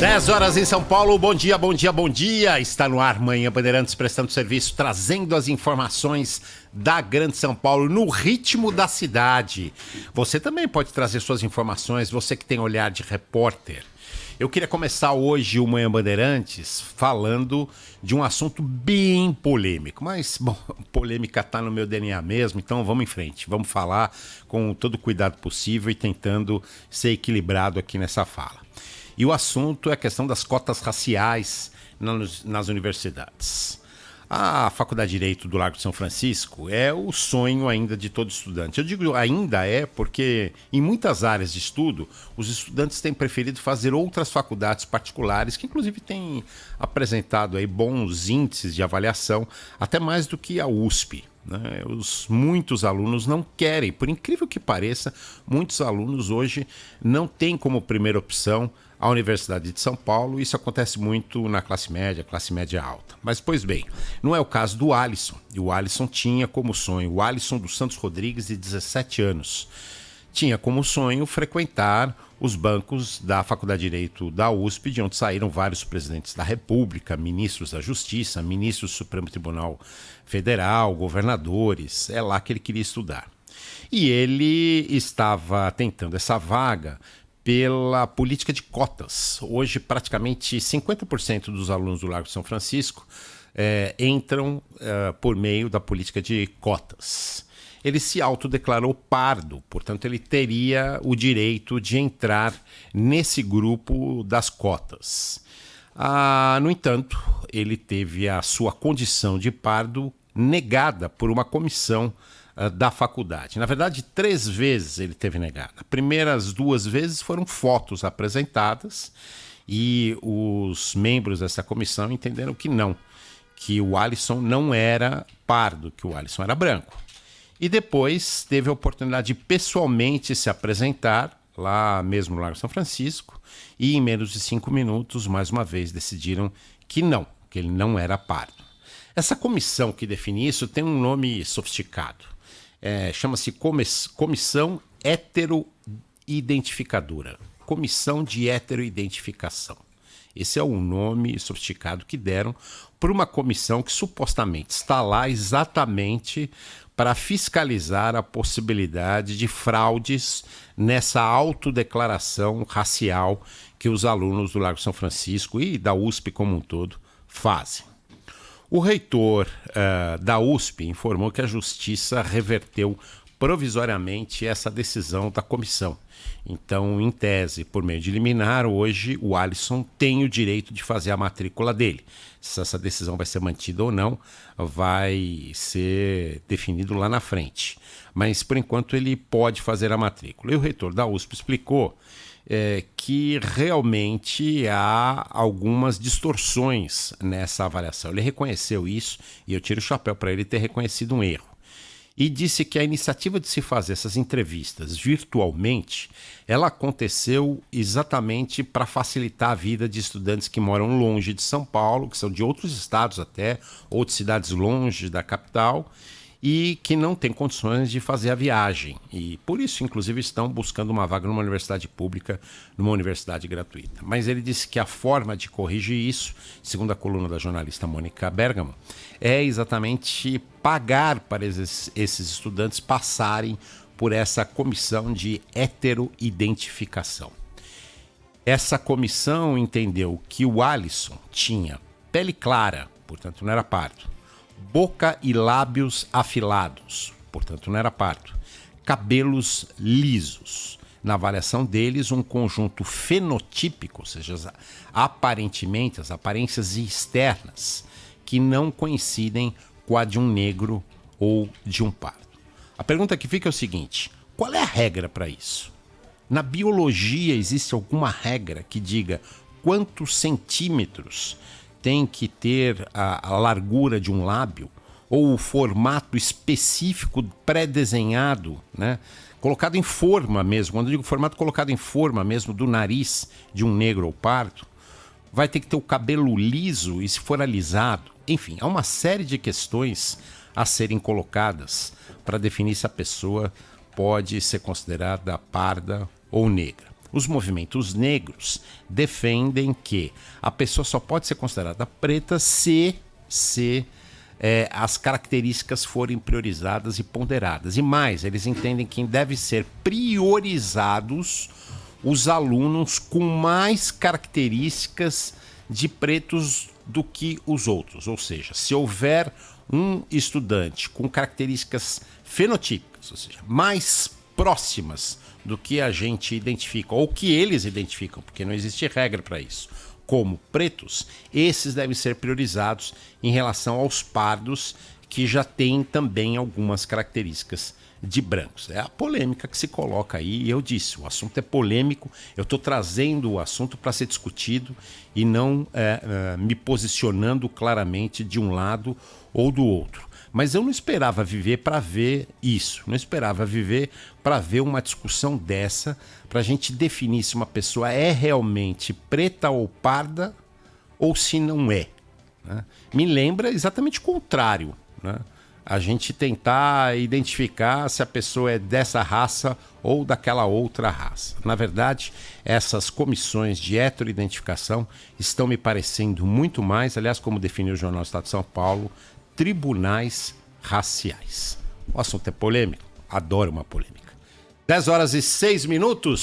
10 horas em São Paulo, bom dia, bom dia, bom dia. Está no ar Manhã Bandeirantes prestando serviço, trazendo as informações da Grande São Paulo no ritmo da cidade. Você também pode trazer suas informações, você que tem olhar de repórter. Eu queria começar hoje o Manhã Bandeirantes falando de um assunto bem polêmico, mas, bom, polêmica está no meu DNA mesmo, então vamos em frente. Vamos falar com todo o cuidado possível e tentando ser equilibrado aqui nessa fala. E o assunto é a questão das cotas raciais nas universidades. A Faculdade de Direito do Largo de São Francisco é o sonho ainda de todo estudante. Eu digo ainda porque em muitas áreas de estudo, os estudantes têm preferido fazer outras faculdades particulares, que inclusive têm apresentado aí bons índices de avaliação, até mais do que a USP. Né? Muitos alunos não querem, por incrível que pareça, muitos alunos hoje não têm como primeira opção a Universidade de São Paulo. Isso acontece muito na classe média alta. Mas, pois bem, não é o caso do Alisson. E o Alisson tinha como sonho, o Alisson dos Santos Rodrigues, de 17 anos, tinha como sonho frequentar os bancos da Faculdade de Direito da USP, de onde saíram vários presidentes da República, ministros da Justiça, ministros do Supremo Tribunal Federal, governadores. É lá que ele queria estudar. E ele estava tentando essa vaga pela política de cotas. Hoje, praticamente 50% dos alunos do Largo de São Francisco entram por meio da política de cotas. Ele se autodeclarou pardo, portanto, ele teria o direito de entrar nesse grupo das cotas. No entanto, ele teve a sua condição de pardo negada por uma comissão da faculdade. Na verdade, 3 vezes ele teve negado. As primeiras 2 vezes foram fotos apresentadas e os membros dessa comissão entenderam que não, que o Alisson não era pardo, que o Alisson era branco. E depois teve a oportunidade de pessoalmente se apresentar lá mesmo no Largo São Francisco e em menos de 5 minutos, mais uma vez, decidiram que não, que ele não era pardo. Essa comissão que define isso tem um nome sofisticado. Chama-se Comissão Heteroidentificadora. Comissão de Heteroidentificação. Esse é o nome sofisticado que deram por uma comissão que supostamente está lá exatamente para fiscalizar a possibilidade de fraudes nessa autodeclaração racial que os alunos do Largo São Francisco e da USP como um todo fazem. O reitor da USP informou que a Justiça reverteu provisoriamente essa decisão da comissão. Então, em tese, por meio de liminar, hoje o Alisson tem o direito de fazer a matrícula dele. Se essa decisão vai ser mantida ou não, vai ser definido lá na frente. Mas, por enquanto, ele pode fazer a matrícula. E o reitor da USP explicou que realmente há algumas distorções nessa avaliação. Ele reconheceu isso e eu tiro o chapéu para ele ter reconhecido um erro. E disse que a iniciativa de se fazer essas entrevistas virtualmente, ela aconteceu exatamente para facilitar a vida de estudantes que moram longe de São Paulo, que são de outros estados até, ou de cidades longe da capital, e que não têm condições de fazer a viagem. E por isso, inclusive, estão buscando uma vaga numa universidade pública, numa universidade gratuita. Mas ele disse que a forma de corrigir isso, segundo a coluna da jornalista Mônica Bergamo, é exatamente pagar para esses estudantes passarem por essa comissão de heteroidentificação. Essa comissão entendeu que o Alisson tinha pele clara, portanto não era pardo, boca e lábios afilados, portanto não era pardo, cabelos lisos. Na avaliação deles, um conjunto fenotípico, ou seja, aparentemente as aparências externas, que não coincidem com a de um negro ou de um pardo. A pergunta que fica é o seguinte: qual é a regra para isso? Na biologia existe alguma regra que diga quantos centímetros tem que ter a largura de um lábio, ou o formato específico pré-desenhado, né? Colocado em forma mesmo, quando eu digo formato, colocado em forma mesmo do nariz de um negro ou pardo, vai ter que ter o cabelo liso e se for alisado. Enfim, há uma série de questões a serem colocadas para definir se a pessoa pode ser considerada parda ou negra. Os movimentos negros defendem que a pessoa só pode ser considerada preta se as características forem priorizadas e ponderadas. E mais, eles entendem que deve ser priorizados os alunos com mais características de pretos do que os outros. Ou seja, se houver um estudante com características fenotípicas, ou seja, mais próximas do que a gente identifica, ou que eles identificam, porque não existe regra para isso, como pretos, esses devem ser priorizados em relação aos pardos, que já têm também algumas características de brancos. É a polêmica que se coloca aí, e eu disse, o assunto é polêmico, eu estou trazendo o assunto para ser discutido e não me posicionando claramente de um lado ou do outro. Mas eu não esperava viver para ver isso, não esperava viver para ver uma discussão dessa, para a gente definir se uma pessoa é realmente preta ou parda ou se não é. Né? Me lembra exatamente o contrário, né? A gente tentar identificar se a pessoa é dessa raça ou daquela outra raça. Na verdade, essas comissões de heteroidentificação estão me parecendo muito mais, aliás, como definiu o Jornal Estado de São Paulo, tribunais raciais. O assunto é polêmico, adoro uma polêmica. 10 horas e 6 minutos.